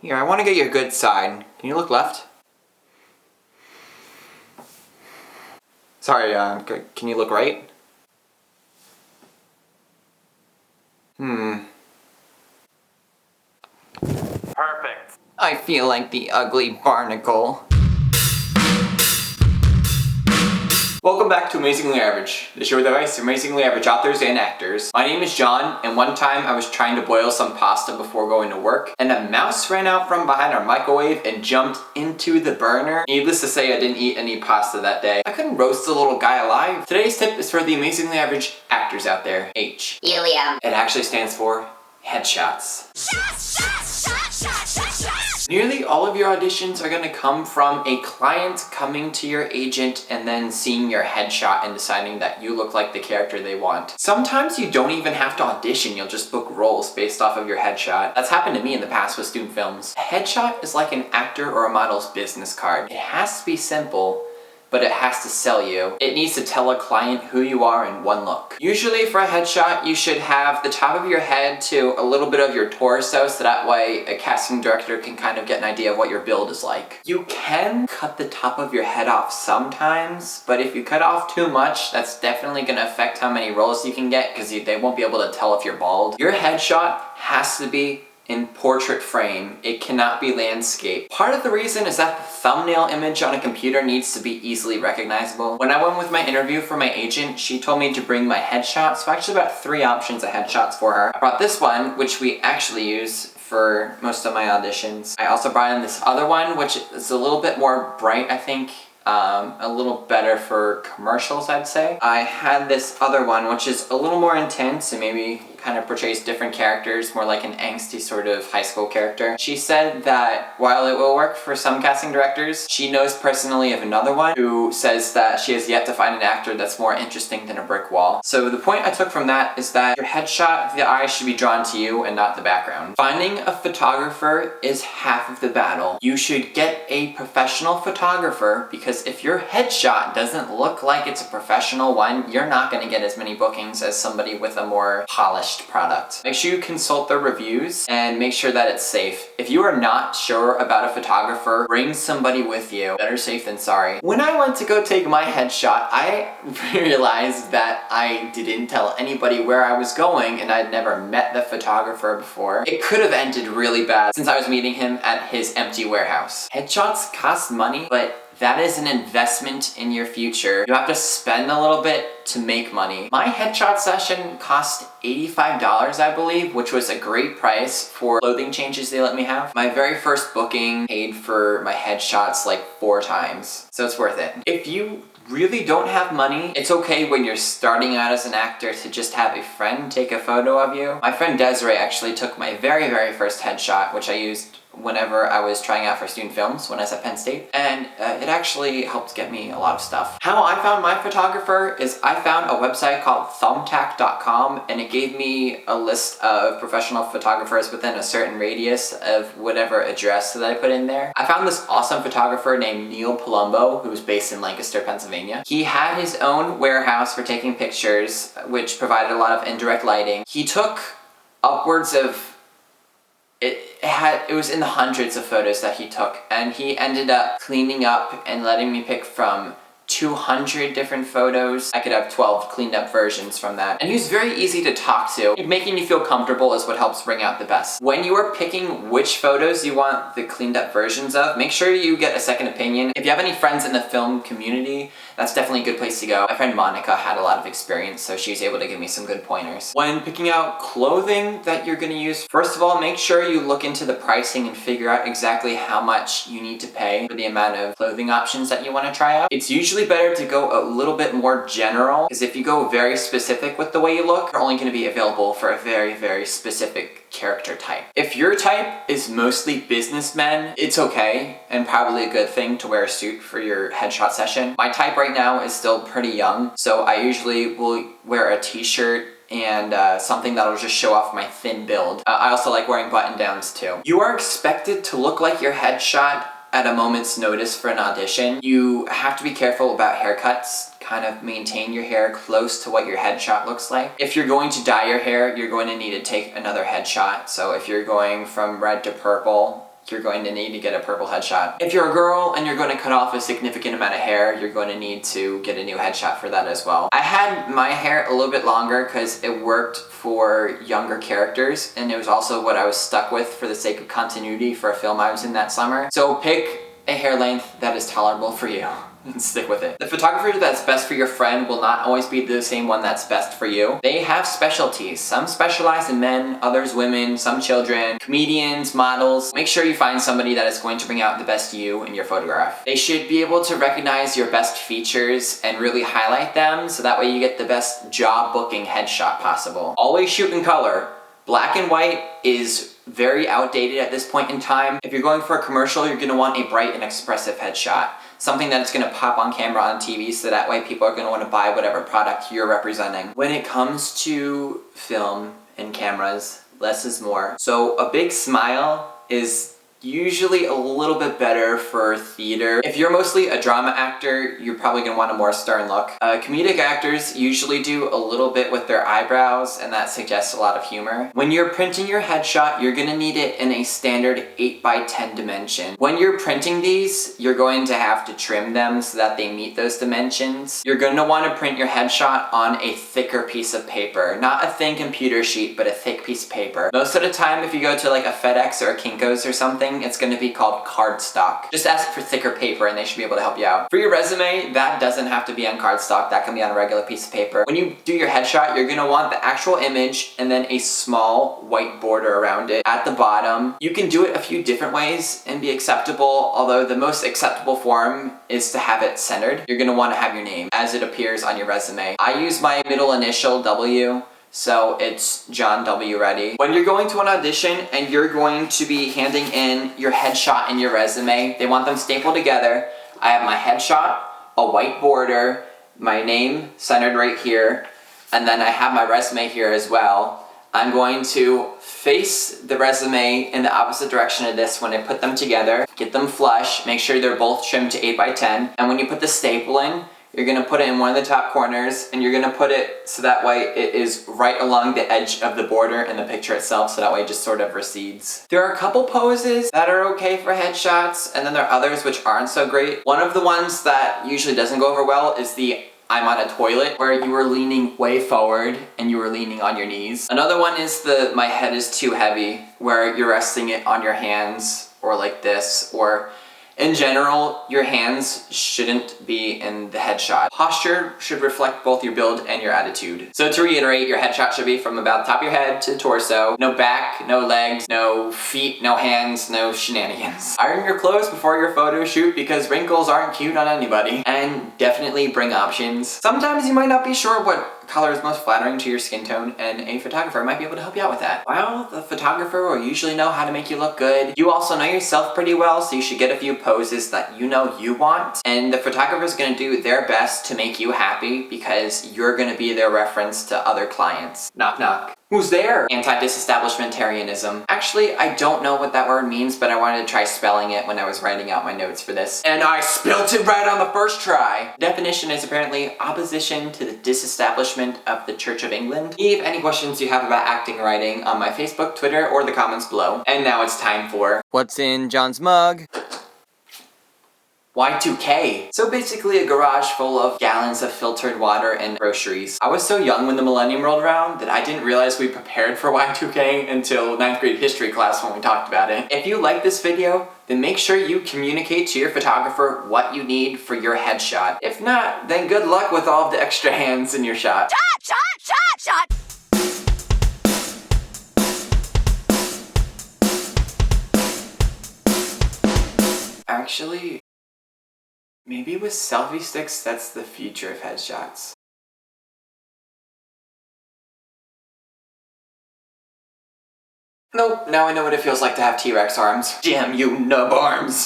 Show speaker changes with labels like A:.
A: Here, I want to get your good side. Can you look left? Sorry, can you look right?
B: Perfect.
A: I feel like the ugly barnacle. Welcome back to Amazingly Average, the show with advice for amazingly average authors and actors. My name is John, and one time I was trying to boil some pasta before going to work, and a mouse ran out from behind our microwave and jumped into the burner. Needless to say, I didn't eat any pasta that day. I couldn't roast the little guy alive. Today's tip is for the amazingly average actors out there. H.
C: Helium.
A: It actually stands for headshots. Nearly all of your auditions are going to come from a client coming to your agent and then seeing your headshot and deciding that you look like the character they want. Sometimes you don't even have to audition, you'll just book roles based off of your headshot. That's happened to me in the past with student films. A headshot is like an actor or a model's business card. It has to be simple, but it has to sell you. It needs to tell a client who you are in one look. Usually for a headshot, you should have the top of your head to a little bit of your torso, so that way a casting director can kind of get an idea of what your build is like. You can cut the top of your head off sometimes, but if you cut off too much, that's definitely gonna affect how many roles you can get, because they won't be able to tell if you're bald. Your headshot has to be in portrait frame. It cannot be landscape. Part of the reason is that the thumbnail image on a computer needs to be easily recognizable. When I went with my interview for my agent, she told me to bring my headshot, so I actually brought 3 options of headshots for her. I brought this one, which we actually use for most of my auditions. I also brought in this other one, which is a little bit more bright, I think. A little better for commercials, I'd say. I had this other one, which is a little more intense and maybe kind of portrays different characters, more like an angsty sort of high school character. She said that while it will work for some casting directors, she knows personally of another one who says that she has yet to find an actor that's more interesting than a brick wall. So the point I took from that is that your headshot, the eye should be drawn to you and not the background. Finding a photographer is half of the battle. You should get a professional photographer, because if your headshot doesn't look like it's a professional one, you're not going to get as many bookings as somebody with a more polished product. Make sure you consult their reviews and make sure that it's safe. If you are not sure about a photographer, bring somebody with you. Better safe than sorry. When I went to go take my headshot, I realized that I didn't tell anybody where I was going, and I'd never met the photographer before. It could have ended really bad since I was meeting him at his empty warehouse. Headshots cost money, but that is an investment in your future. You have to spend a little bit to make money. My headshot session cost $85, I believe, which was a great price for clothing changes they let me have. My very first booking paid for my headshots like 4 times, so it's worth it. If you really don't have money, it's okay when you're starting out as an actor to just have a friend take a photo of you. My friend Desiree actually took my very first headshot, which I used whenever I was trying out for student films when I was at Penn State, and it actually helped get me a lot of stuff. How I found my photographer is I found a website called thumbtack.com, and it gave me a list of professional photographers within a certain radius of whatever address that I put in there. I found this awesome photographer named Neil Palumbo, who's based in Lancaster, Pennsylvania. He had his own warehouse for taking pictures, which provided a lot of indirect lighting. He took upwards of it was in the hundreds of photos that he took, and he ended up cleaning up and letting me pick from 200 different photos. I could have 12 cleaned up versions from that. And he was very easy to talk to. Making you feel comfortable is what helps bring out the best. When you are picking which photos you want the cleaned up versions of, make sure you get a second opinion. If you have any friends in the film community, that's definitely a good place to go. My friend Monica had a lot of experience, so she was able to give me some good pointers. When picking out clothing that you're gonna use, first of all, make sure you look into the pricing and figure out exactly how much you need to pay for the amount of clothing options that you wanna try out. It's usually better to go a little bit more general, because if you go very specific with the way you look, you're only gonna be available for a very specific character type. If your type is mostly businessmen, it's okay and probably a good thing to wear a suit for your headshot session. My type right now is still pretty young, so I usually will wear a t-shirt and something that'll just show off my thin build. I also like wearing button downs too. You are expected to look like your headshot at a moment's notice for an audition. You have to be careful about haircuts. kind of maintain your hair close to what your headshot looks like. If you're going to dye your hair, you're going to need to take another headshot. So if you're going from red to purple, you're going to need to get a purple headshot. If you're a girl and you're going to cut off a significant amount of hair, you're going to need to get a new headshot for that as well. I had my hair a little bit longer because it worked for younger characters, and it was also what I was stuck with for the sake of continuity for a film I was in that summer. So pick a hair length that is tolerable for you and stick with it. The photographer that's best for your friend will not always be the same one that's best for you. They have specialties. Some specialize in men, others women, some children, comedians, models. Make sure you find somebody that is going to bring out the best you in your photograph. They should be able to recognize your best features and really highlight them so that way you get the best job booking headshot possible. Always shoot in color. Black and white is very outdated at this point in time. If you're going for a commercial, you're going to want a bright and expressive headshot. Something that's going to pop on camera on TV so that way people are going to want to buy whatever product you're representing. When it comes to film and cameras, less is more. So a big smile is usually a little bit better for theater. If you're mostly a drama actor, you're probably going to want a more stern look. Comedic actors usually do a little bit with their eyebrows, and that suggests a lot of humor. When you're printing your headshot, you're going to need it in a standard 8x10 dimension. When you're printing these, you're going to have to trim them so that they meet those dimensions. You're going to want to print your headshot on a thicker piece of paper. Not a thin computer sheet, but a thick piece of paper. Most of the time, if you go to like a FedEx or a Kinko's or something, it's going to be called cardstock. Just ask for thicker paper and they should be able to help you out. For your resume, that doesn't have to be on cardstock. That can be on a regular piece of paper. When you do your headshot, you're going to want the actual image and then a small white border around it at the bottom. You can do it a few different ways and be acceptable, although the most acceptable form is to have it centered. You're going to want to have your name as it appears on your resume. I use my middle initial W, so it's John W. Reddy. When you're going to an audition and you're going to be handing in your headshot and your resume, they want them stapled together. I have my headshot, a white border, my name centered right here, and then I have my resume here as well. I'm going to face the resume in the opposite direction of this when I put them together. Get them flush, make sure they're both trimmed to 8x10, and when you put the staple in, you're going to put it in one of the top corners, and you're going to put it so that way it is right along the edge of the border in the picture itself, so that way it just sort of recedes. There are a couple poses that are okay for headshots, and then there are others which aren't so great. One of the ones that usually doesn't go over well is the I'm on a toilet, where you are leaning way forward and you are leaning on your knees. Another one is the my head is too heavy, where you're resting it on your hands or like this, or in general, your hands shouldn't be in the headshot. Posture should reflect both your build and your attitude. So to reiterate, your headshot should be from about the top of your head to the torso. No back, no legs, no feet, no hands, no shenanigans. Iron your clothes before your photo shoot because wrinkles aren't cute on anybody. And definitely bring options. Sometimes you might not be sure what color is most flattering to your skin tone, and a photographer might be able to help you out with that. Well, the photographer will usually know how to make you look good. You also know yourself pretty well, so you should get a few poses that you know you want, and the photographer is going to do their best to make you happy because you're going to be their reference to other clients. Knock knock. Who's there? Anti-disestablishmentarianism. Actually, I don't know what that word means, but I wanted to try spelling it when I was writing out my notes for this. And I spelt it right on the first try! Definition is apparently opposition to the disestablishment of the Church of England. Leave any questions you have about acting or writing on my Facebook, Twitter, or the comments below. And now it's time for What's in John's Mug? Y2K. So basically a garage full of gallons of filtered water and groceries. I was so young when the millennium rolled around that I didn't realize we prepared for Y2K until 9th grade history class when we talked about it. If you like this video, then make sure you communicate to your photographer what you need for your headshot. If not, then good luck with all of the extra hands in your shot.
B: Shot, shot, shot, shot!
A: Actually, maybe with selfie sticks, that's the future of headshots. Nope, now I know what it feels like to have T-Rex arms. Damn you, nub arms!